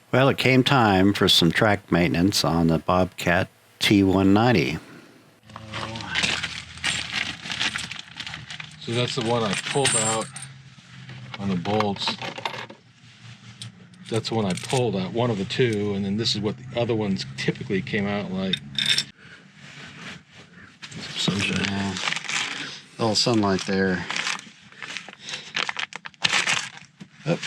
Well, it came time for some track maintenance on the Bobcat T190. So that's the one I pulled out on the bolts. That's the one I pulled out, one of the two, and then this is what the other ones typically came out like. Sunshine. Yeah. A little sunlight there. Oh.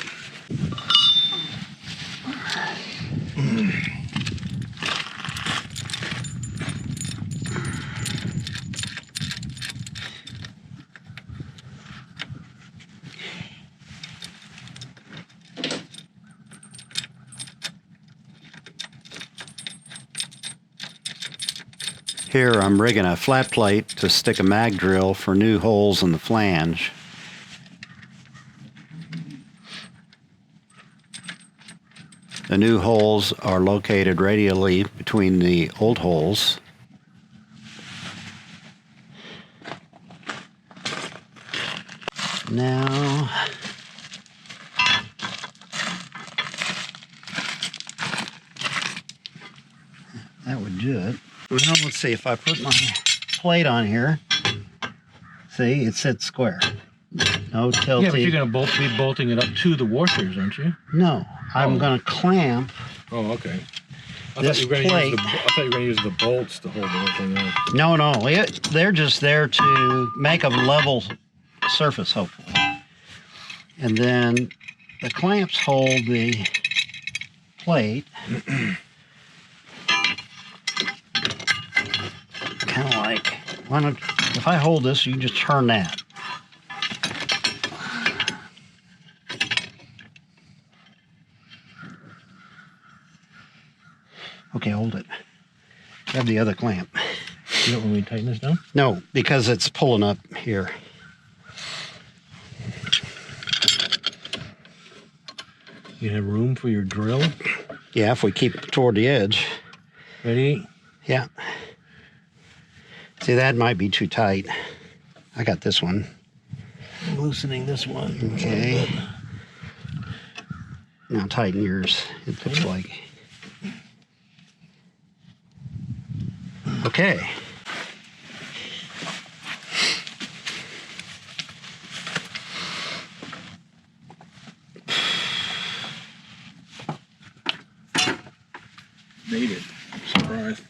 Here I'm rigging a flat plate to stick a mag drill for new holes in the flange. The new holes are located radially between the old holes. Now, that would do it. Well, let's see, if I put my plate on here, see, it sits square. No tilting. Yeah, but you're going to be bolting it up to the washers, aren't you? No, I'm going to clamp. Oh, okay. I This thought you were plate. going to use the bolts to hold the whole thing up. No, they're just there to make a level surface, hopefully. And then the clamps hold the plate. Kind of like, if I hold this, you can just turn that. Okay, hold it. Grab the other clamp. You don't want me to tighten this down? No, because it's pulling up here. You have room for your drill? Yeah, if we keep it toward the edge. Ready? Yeah. See, that might be too tight. I got this one. I'm loosening this one. Okay. Now tighten yours, it looks like. Okay. Made it. I'm surprised.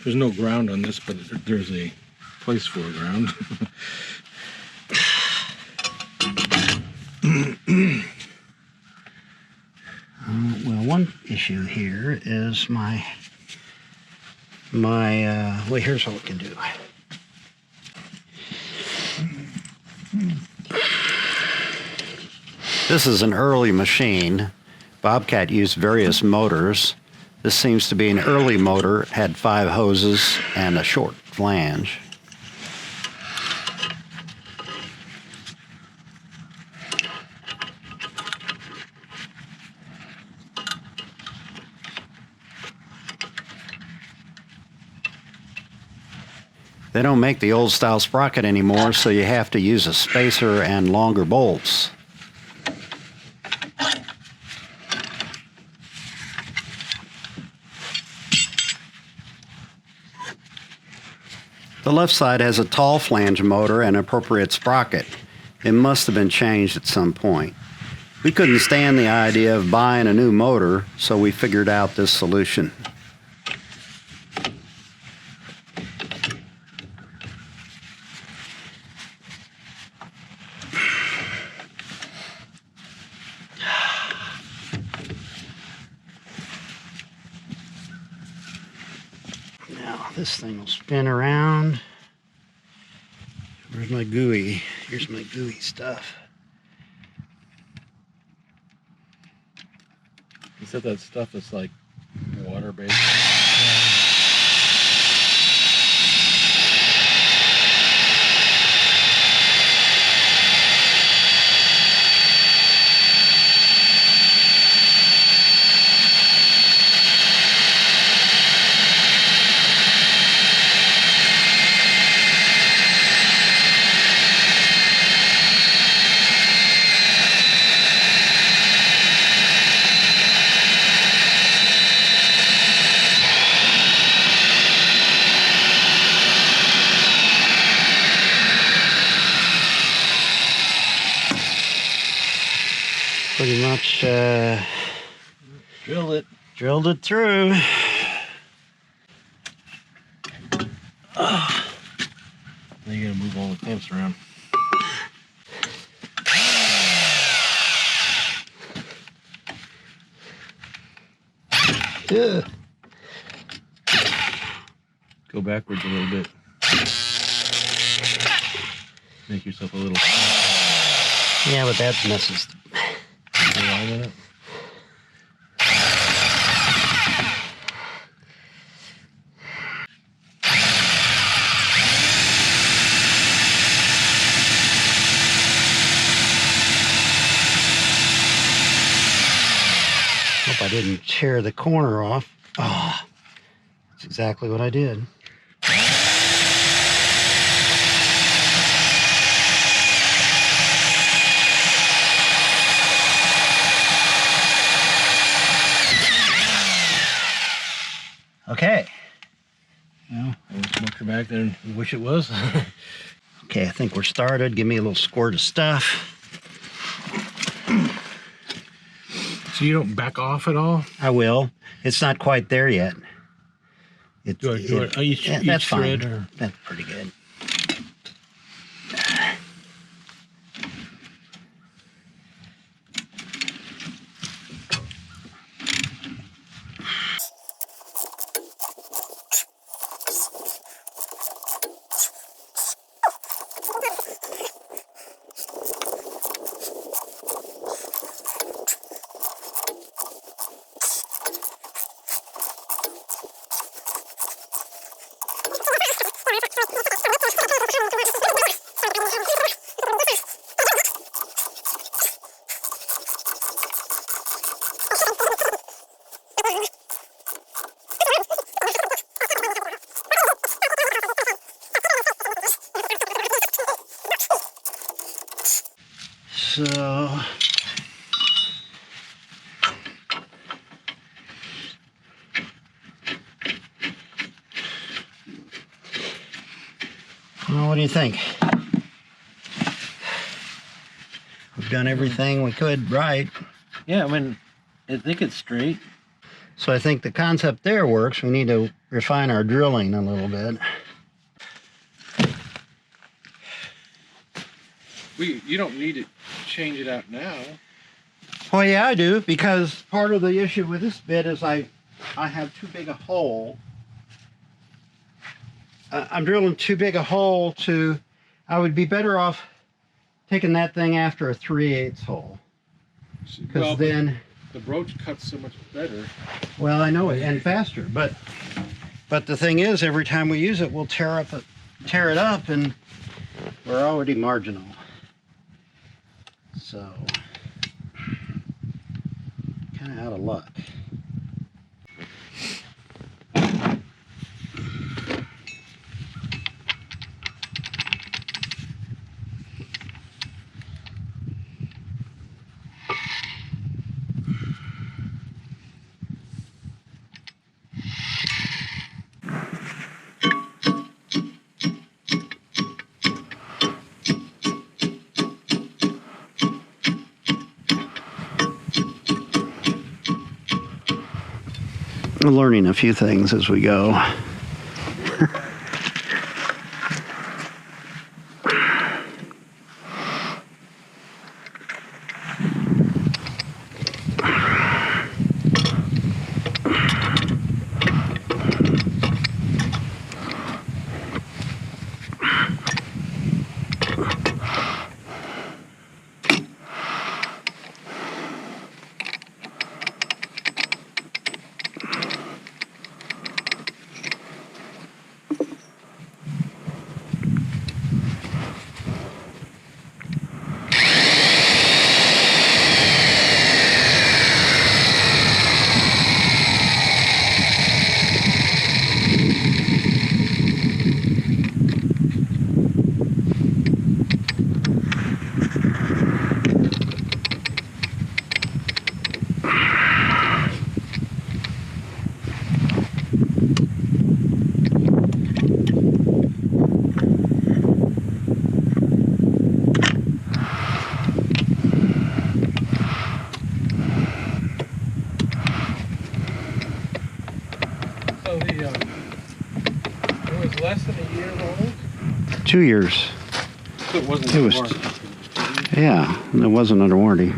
There's no ground on this, but there's a place for a ground. Well, one issue here is well, here's what we can do. This is an early machine. Bobcat used various motors. This seems to be an early motor, had 5 hoses and a short flange. They don't make the old style sprocket anymore, so you have to use a spacer and longer bolts. The left side has a tall flange motor and appropriate sprocket. It must have been changed at some point. We couldn't stand the idea of buying a new motor, so we figured out this solution. Now this thing will spin around. Where's my gooey? Here's my gooey stuff. You said that stuff is like water-based? much Drilled it. drilled it through. Now you gotta move all the clamps around. Yeah. Go backwards a little bit. Make yourself a little Yeah, but that messes. line in it. Hope I didn't tear the corner off. Oh, that's exactly what I did. Okay. Well, It's much back there and wish it was. okay, I think we're started. Give me a little squirt of stuff. So you don't back off at all? I will. It's not quite there yet. It's Each that's fine. thread or... That's pretty good. So well, what do you think? We've done everything we could right. Yeah, I mean, I think it's straight. So I think the concept there works. We need to refine our drilling a little bit. You don't need to change it out now. Well, yeah, I do, because part of the issue with this bit is I have too big a hole. I'm drilling too big a hole to. I would be better off taking that thing after a 3/8 hole, because then the broach cuts so much better. well, I know it, and faster. But the thing is, every time we use it, we'll tear it up, and we're already marginal. So kind of out of luck. We're learning a few things as we go. So it was less than a year old? 2 years. So it wasn't It was- warranty. Yeah, it wasn't under warranty.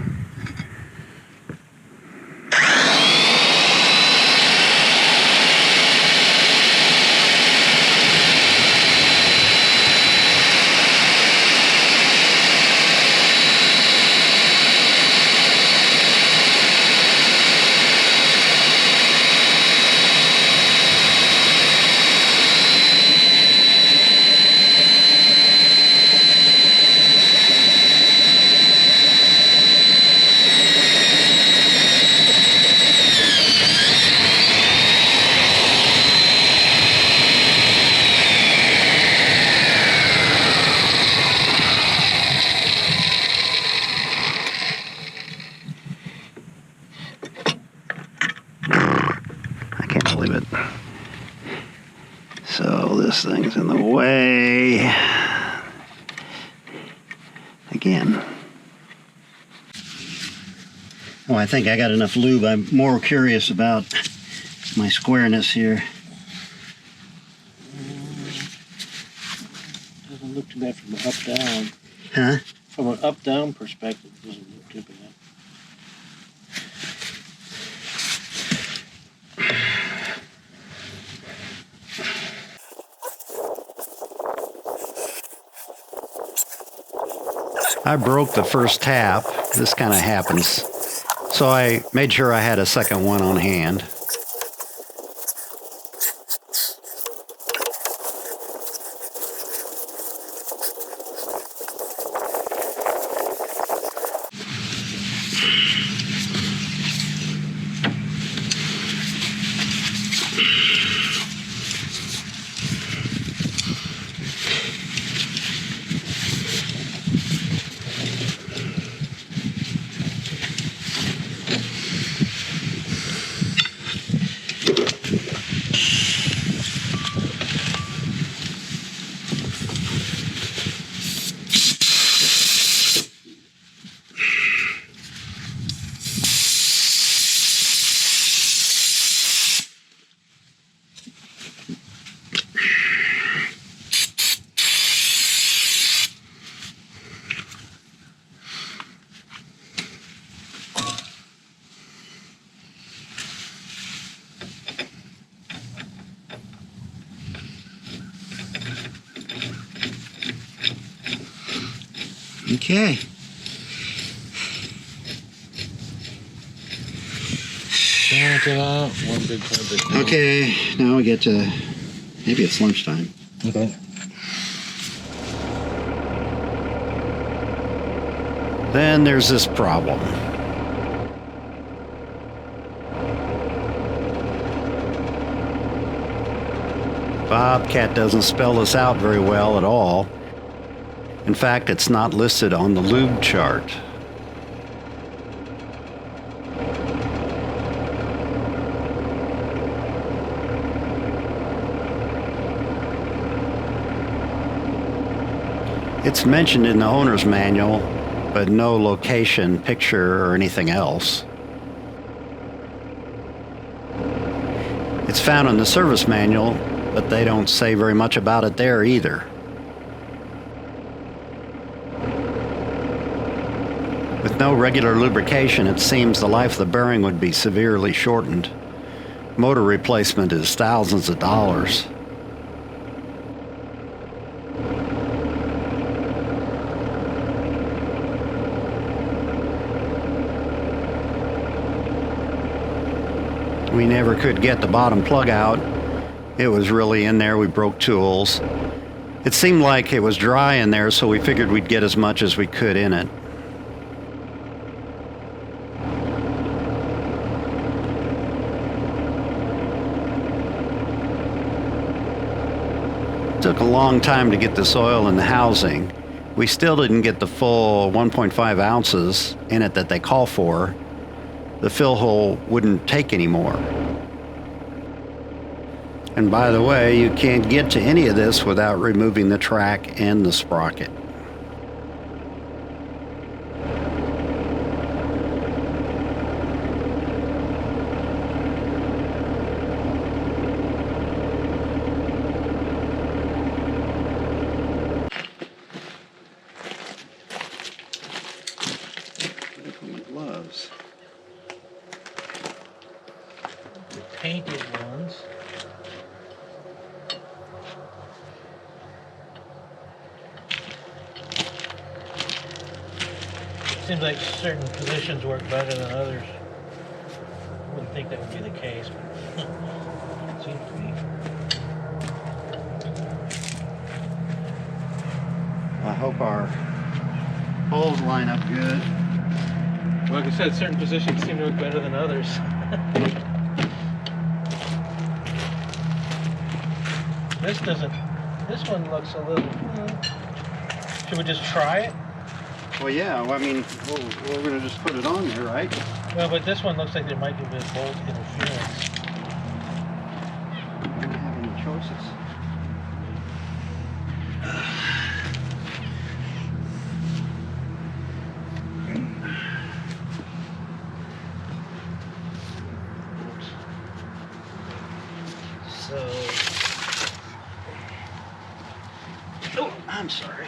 I can't believe it. So this thing's in the way. Again. Oh, I think I got enough lube. I'm more curious about my squareness here. Doesn't look too bad from an up-down. Huh? From an up-down perspective, it doesn't look too bad. I broke the first tap. This kind of happens. So I made sure I had a second one on hand. Okay. Count it out. One big project. Okay, now we get to, maybe it's lunchtime. Okay. Then there's this problem. Bobcat doesn't spell this out very well at all. In fact, it's not listed on the lube chart. It's mentioned in the owner's manual, but no location, picture, or anything else. It's found in the service manual, but they don't say very much about it there either. With no regular lubrication, it seems the life of the bearing would be severely shortened. Motor replacement is thousands of dollars. We never could get the bottom plug out. It was really in there. We broke tools. It seemed like it was dry in there, so we figured we'd get as much as we could in it. It took a long time to get this oil in the housing. We still didn't get the full 1.5 ounces in it that they call for. The fill hole wouldn't take any more. And by the way, you can't get to any of this without removing the track and the sprocket. Seems like certain positions work better than others. I wouldn't think that would be the case, but it seems to be. I hope our holes line up good. Like I said, certain positions seem to work better than others. This one looks a little, should we just try it? Well, yeah, well, I mean, we're going to just put it on there, right? Well, but this one looks like there might be a bit of bolt interference. We don't have any choices. So, oh, I'm sorry.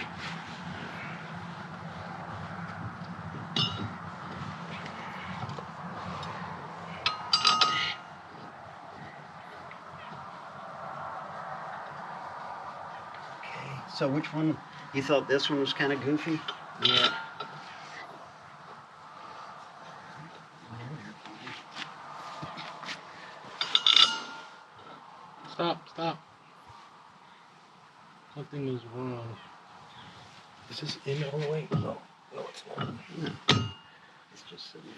So which one, you thought this one was kind of goofy? Yeah. Stop. Something is wrong. Is this in all the way? No, it's not. No. It's just sitting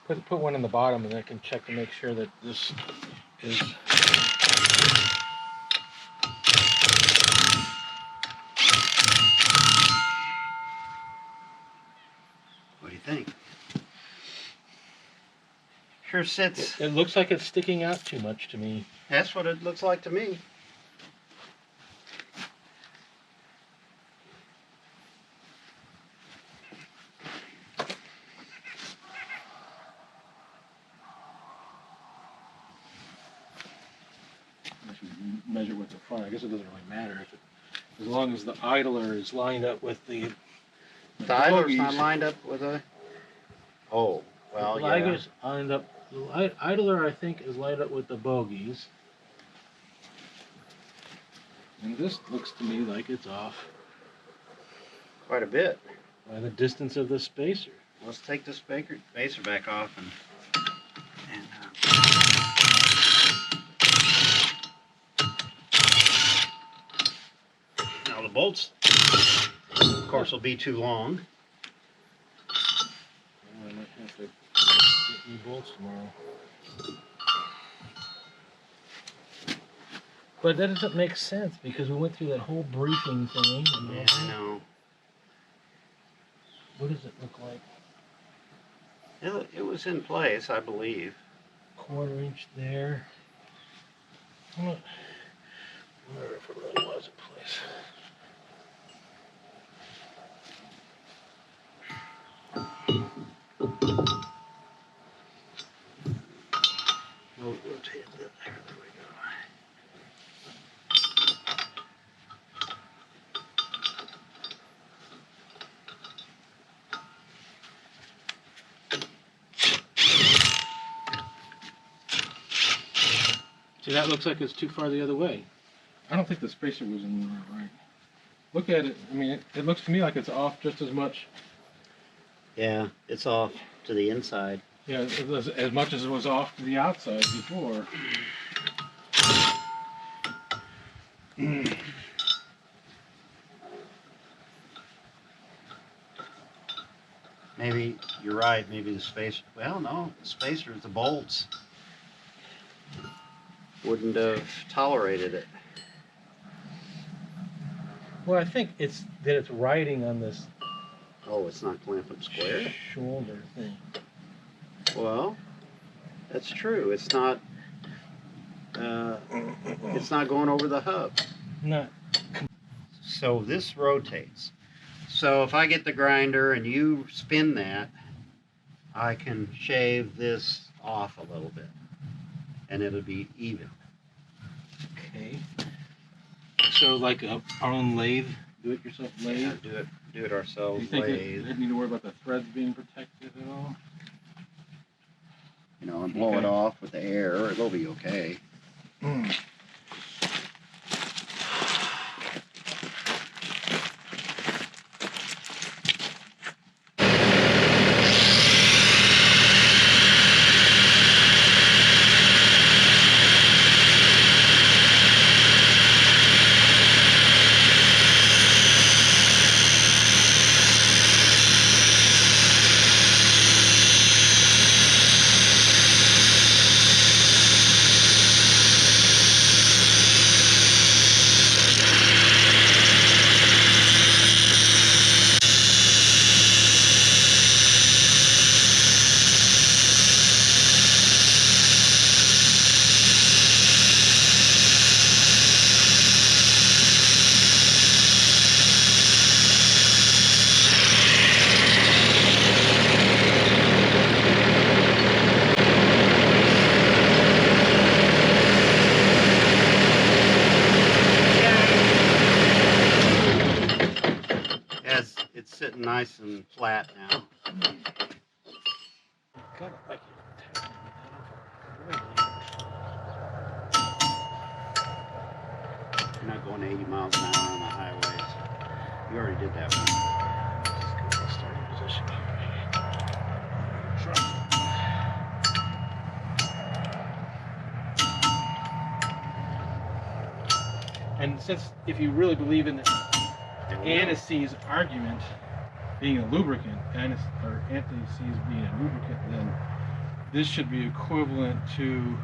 there. Put one in the bottom and I can check to make sure that this is. What do you think? Sure sits. It looks like it's sticking out too much to me. That's what it looks like to me. Measure with the front. I guess it doesn't really matter if it, as long as the idler is lined up with the. The idler's not lined up with a. Oh, well, the yeah. idler's lined up. The idler, I think, is lined up with the bogies. And this looks to me like it's off Quite a bit. by the distance of the spacer. Let's take the spacer back off and now the bolts, of course, will be too long. I might have to get new bolts tomorrow. But that doesn't make sense because we went through that whole briefing thing. And Yeah, I know. what does it look like? It was in place, I believe. 1/4 inch there. I wonder if it really was in place. We'll rotate it. There we go. See, that looks like it's too far the other way. I don't think the spacer was in there right. Look at it. I mean, it looks to me like it's off just as much. Yeah, it's off to the inside. Yeah, as much as it was off to the outside before. Maybe you're right. Maybe the spacer. Well, no, the spacers, the bolts wouldn't have tolerated it. Well, I think it's that it's riding on this Oh, it's not clamping square. shoulder thing. Well, that's true. It's not. It's not going over the hub. Not. So this rotates. So if I get the grinder and you spin that, I can shave this off a little bit, and it'll be even. Okay. So like our own lathe, do-it-yourself lathe. Yeah, do it Do ourselves. you think it Lathe. didn't need to worry about the threads being protected at all? You know, and blow it Okay. off with the air. It'll be okay. nice and flat now. Got it like You're not going 80 miles an hour on the highways. You already did that one. starting position. And since, if you really believe in the aniseed argument being a lubricant, or anti-seize being a lubricant, then this should be equivalent to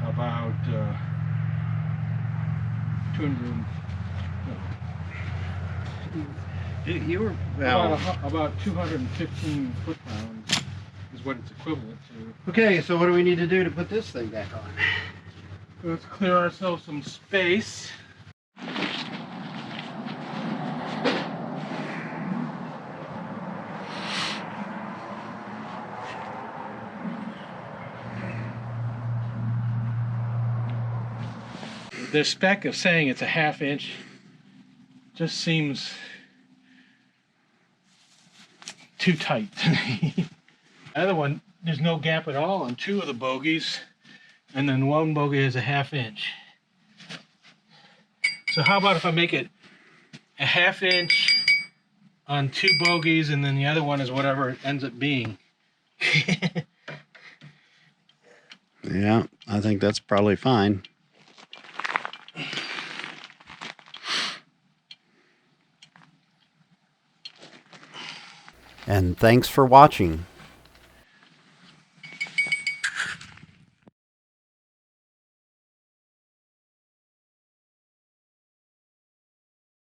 about 200. You were About 215 foot-pounds is what it's equivalent to. okay. So what do we need to do to put this thing back on? Let's clear ourselves some space. The spec of saying it's a ½ inch just seems too tight to me. The other one, there's no gap at all on 2 of the bogies, and then 1 bogey is a ½ inch. So how about if I make it a ½ inch on 2 bogies, and then the other one is whatever it ends up being? Yeah, I think that's probably fine. And thanks for watching.